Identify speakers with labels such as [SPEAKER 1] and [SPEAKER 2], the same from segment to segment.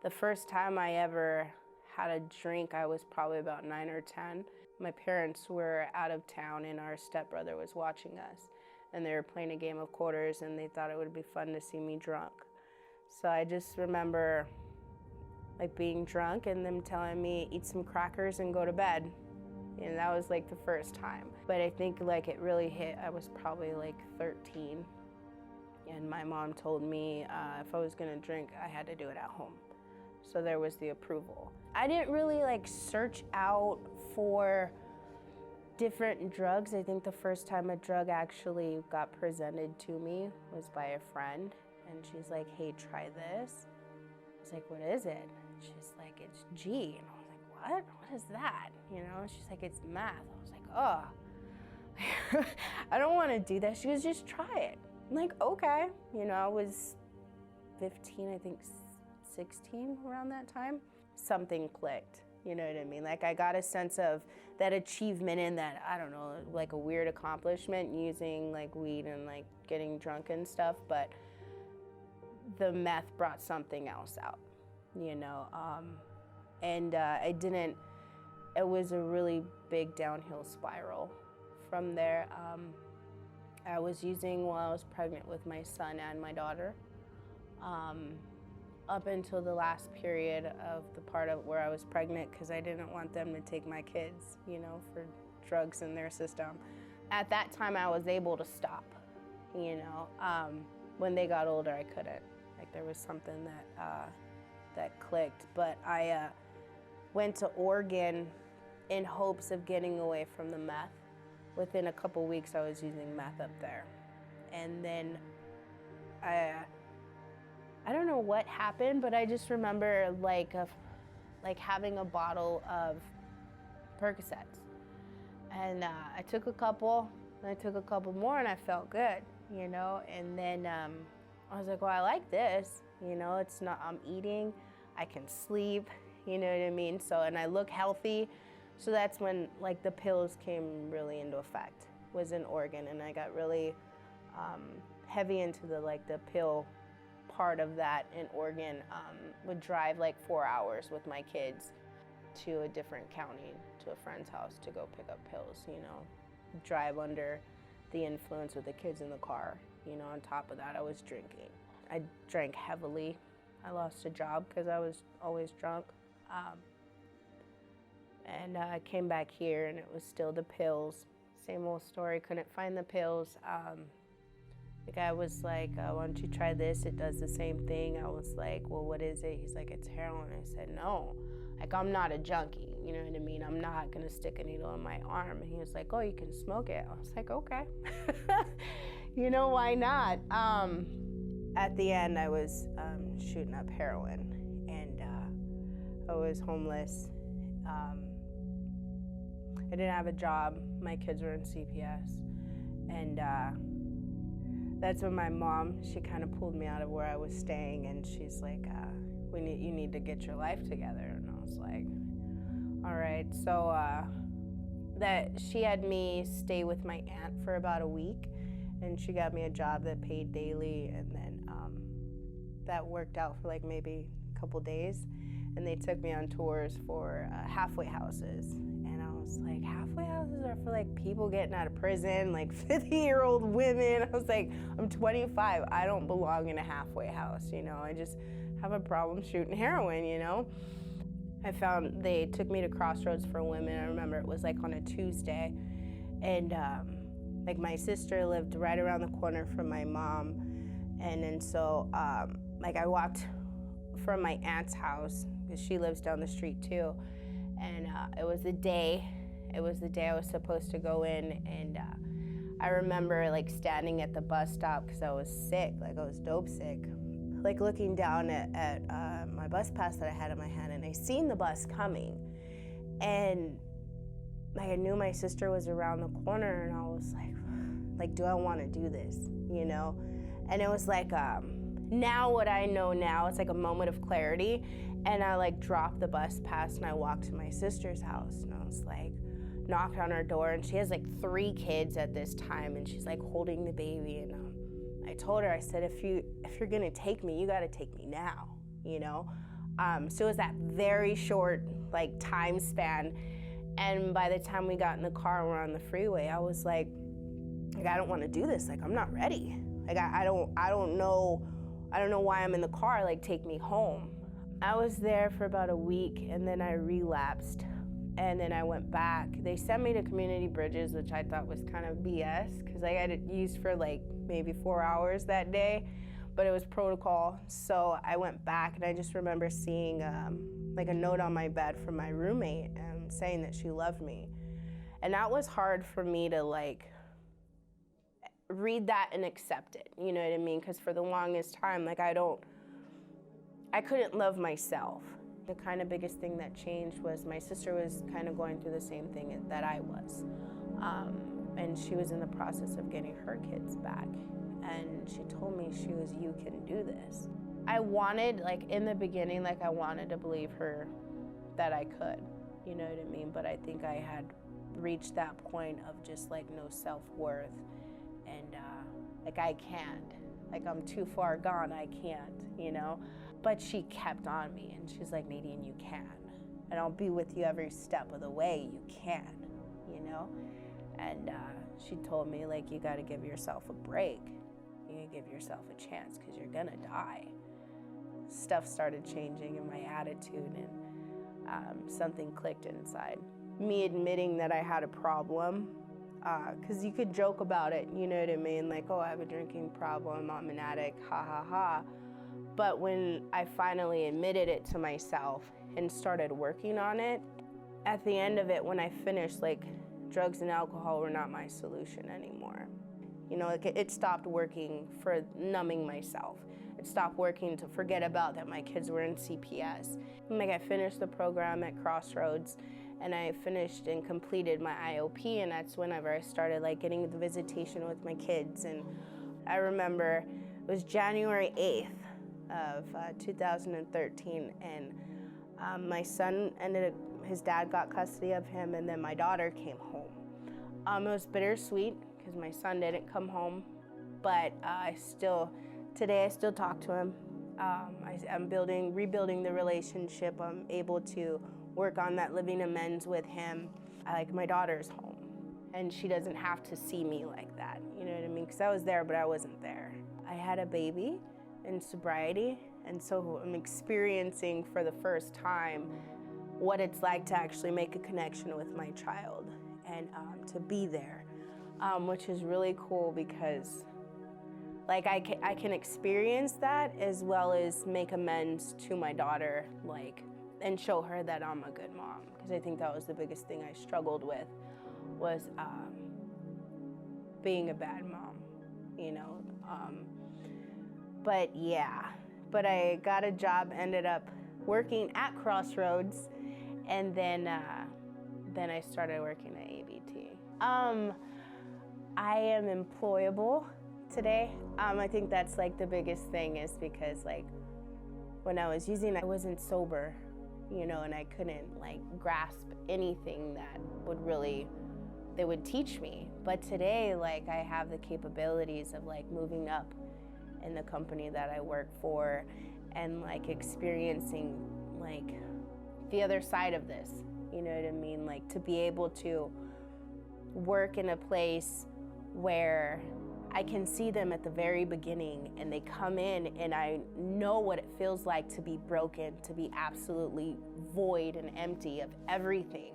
[SPEAKER 1] The first time I ever had a drink, I was probably about 9 or 10. My parents were out of town and our stepbrother was watching us. And they were playing a game of quarters and they thought it would be fun to see me drunk. So I just remember like being drunk and them telling me, eat some crackers and go to bed. And that was like the first time. But I think like it really hit, I was probably like 13. And my mom told me if I was gonna drink, I had to do it at home. So there was the approval. I didn't really like search out for different drugs. I think the first time a drug actually got presented to me was by a friend. And she's like, hey, try this. I was like, what is it? She's like, it's G. And I was like, what? What is that? You know, she's like, it's meth. I was like, oh, I don't want to do that. She goes, just try it. I'm like, okay. You know, I was 15, I think 16 around that time. Something clicked, you know what I mean? Like I got a sense of that achievement in that, I don't know, like a weird accomplishment using like weed and like getting drunk and stuff, but the meth brought something else out, you know? It was a really big downhill spiral. From there, I was using while I was pregnant with my son and my daughter. Up until the last period of the part of where I was pregnant because I didn't want them to take my kids, you know, for drugs in their system. At that time, I was able to stop, you know. When they got older, I couldn't. Like there was something that clicked. But I went to Oregon in hopes of getting away from the meth. Within a couple weeks, I was using meth up there. And then I don't know what happened, but I just remember like having a bottle of Percocets. And I took a couple, and I took a couple more, and I felt good, you know? And then I was like, well, I like this, you know? It's not, I'm eating, I can sleep, you know what I mean? So, and I look healthy. So that's when like the pills came really into effect, was in Oregon, and I got really heavy into the pill part of that in Oregon. Would drive like 4 hours with my kids to a different county, to a friend's house to go pick up pills, you know. Drive under the influence with the kids in the car, you know. On top of that, I was drinking. I drank heavily. I lost a job because I was always drunk. And I came back here and it was still the pills. Same old story, couldn't find the pills. The guy was like, why don't you try this? It does the same thing. I was like, well, what is it? He's like, it's heroin. I said, no. Like, I'm not a junkie, you know what I mean? I'm not gonna stick a needle in my arm. And he was like, oh, you can smoke it. I was like, okay. You know, why not? At the end, I was shooting up heroin and I was homeless. I didn't have a job. My kids were in CPS. And that's when my mom, she kind of pulled me out of where I was staying, and she's like, you need to get your life together. And I was like, all right. So that she had me stay with my aunt for about a week, and she got me a job that paid daily, and then that worked out for like maybe a couple days. And they took me on tours for halfway houses. And I was like, halfway houses are for like people getting out of prison, like 50-year-old women. I was like, I'm 25, I don't belong in a halfway house, you know? I just have a problem shooting heroin, you know? They took me to Crossroads for women. I remember it was like on a Tuesday. And like my sister lived right around the corner from my mom. And then so like I walked from my aunt's house, because she lives down the street too. And it was the day I was supposed to go in, and I remember like standing at the bus stop because I was sick, like I was dope sick, like looking down at my bus pass that I had in my hand, and I seen the bus coming. And like I knew my sister was around the corner, and I was like, do I want to do this, you know? And it was like, now what I know now, it's like a moment of clarity. And I like dropped the bus pass and I walked to my sister's house, and I was like, knocked on her door, and she has like 3 kids at this time, and she's like holding the baby. And I told her, I said, if you're gonna take me, you gotta take me now, you know? So it was that very short like time span. And by the time we got in the car and we're on the freeway, I was like I don't want to do this. Like, I'm not ready. Like, I don't know why I'm in the car. Like, take me home. I was there for about a week, and then I relapsed, and then I went back. They sent me to Community Bridges, which I thought was kind of BS, because I had it used for like maybe 4 hours that day, but it was protocol. So I went back, and I just remember seeing like a note on my bed from my roommate saying that she loved me. And that was hard for me to like read that and accept it, you know what I mean? Because for the longest time, like I couldn't love myself. The kind of biggest thing that changed was my sister was kind of going through the same thing that I was. And she was in the process of getting her kids back. And she told me, you can do this. I wanted, like in the beginning, like I wanted to believe her that I could, you know what I mean? But I think I had reached that point of just like no self-worth. And like I can't, like I'm too far gone, I can't, you know? But she kept on me and she's like, Nadine, you can. And I'll be with you every step of the way, you can, you know? And she told me, like, you gotta give yourself a break. You gotta give yourself a chance because you're gonna die. Stuff started changing in my attitude and something clicked inside. Me admitting that I had a problem, because you could joke about it, you know what I mean? Like, oh, I have a drinking problem, I'm an addict, ha ha ha. But when I finally admitted it to myself and started working on it, at the end of it, when I finished, like, drugs and alcohol were not my solution anymore. You know, like, it stopped working for numbing myself. It stopped working to forget about that my kids were in CPS. And, like, I finished the program at Crossroads, and I finished and completed my IOP, and that's whenever I started, like, getting the visitation with my kids. And I remember it was January 8th of 2013, and my son his dad got custody of him, and then my daughter came home. It was bittersweet because my son didn't come home, but today I still talk to him. I'm rebuilding the relationship. I'm able to work on that living amends with him. My daughter's home, and she doesn't have to see me like that, you know what I mean? Because I was there, but I wasn't there. I had a baby in sobriety, and so I'm experiencing for the first time what it's like to actually make a connection with my child and to be there, which is really cool because like I can experience that as well as make amends to my daughter, like, and show her that I'm a good mom, because I think that was the biggest thing I struggled with was being a bad mom, you know. But yeah, but I got a job, ended up working at Crossroads, and then I started working at ABT. I am employable today. I think that's like the biggest thing is because like when I was using, I wasn't sober, you know, and I couldn't like grasp anything that they would teach me. But today, like I have the capabilities of like moving up in the company that I work for and like experiencing like the other side of this, you know what I mean? Like to be able to work in a place where I can see them at the very beginning and they come in and I know what it feels like to be broken, to be absolutely void and empty of everything,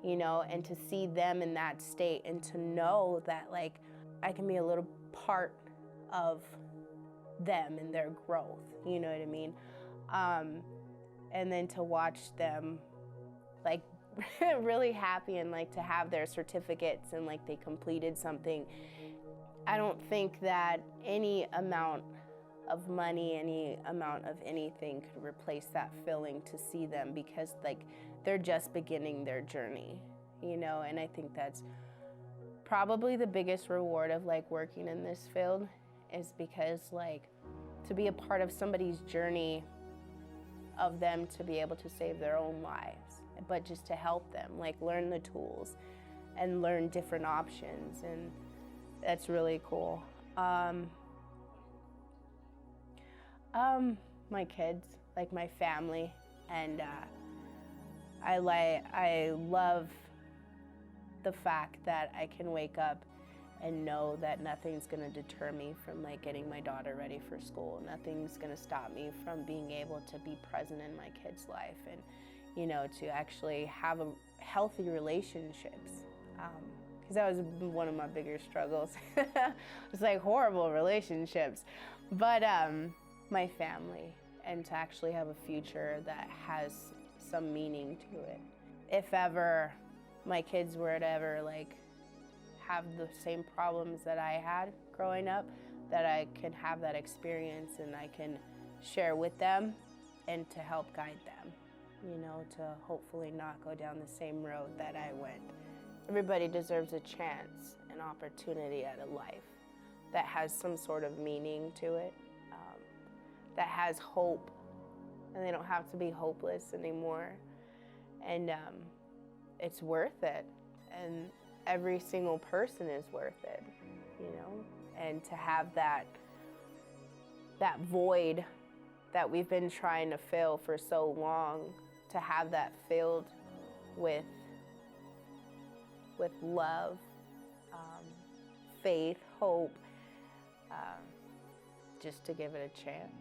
[SPEAKER 1] you know, and to see them in that state and to know that like I can be a little part of them and their growth, you know what I mean? And then to watch them like really happy and like to have their certificates and like they completed something. I don't think that any amount of money, any amount of anything could replace that feeling to see them, because like they're just beginning their journey, you know? And I think that's probably the biggest reward of like working in this field, is because like to be a part of somebody's journey of them to be able to save their own lives, but just to help them like learn the tools and learn different options, and that's really cool. my kids, like my family, and I love the fact that I can wake up and know that nothing's going to deter me from like getting my daughter ready for school. Nothing's going to stop me from being able to be present in my kid's life and, you know, to actually have a healthy relationships. Because that was one of my bigger struggles. It's like horrible relationships. But my family, and to actually have a future that has some meaning to it. If ever my kids were to ever like have the same problems that I had growing up, that I can have that experience and I can share with them and to help guide them, you know, to hopefully not go down the same road that I went. Everybody deserves a chance, an opportunity at a life that has some sort of meaning to it, that has hope, and they don't have to be hopeless anymore. And it's worth it. And every single person is worth it, you know? And to have that void that we've been trying to fill for so long, to have that filled with love, faith, hope, just to give it a chance.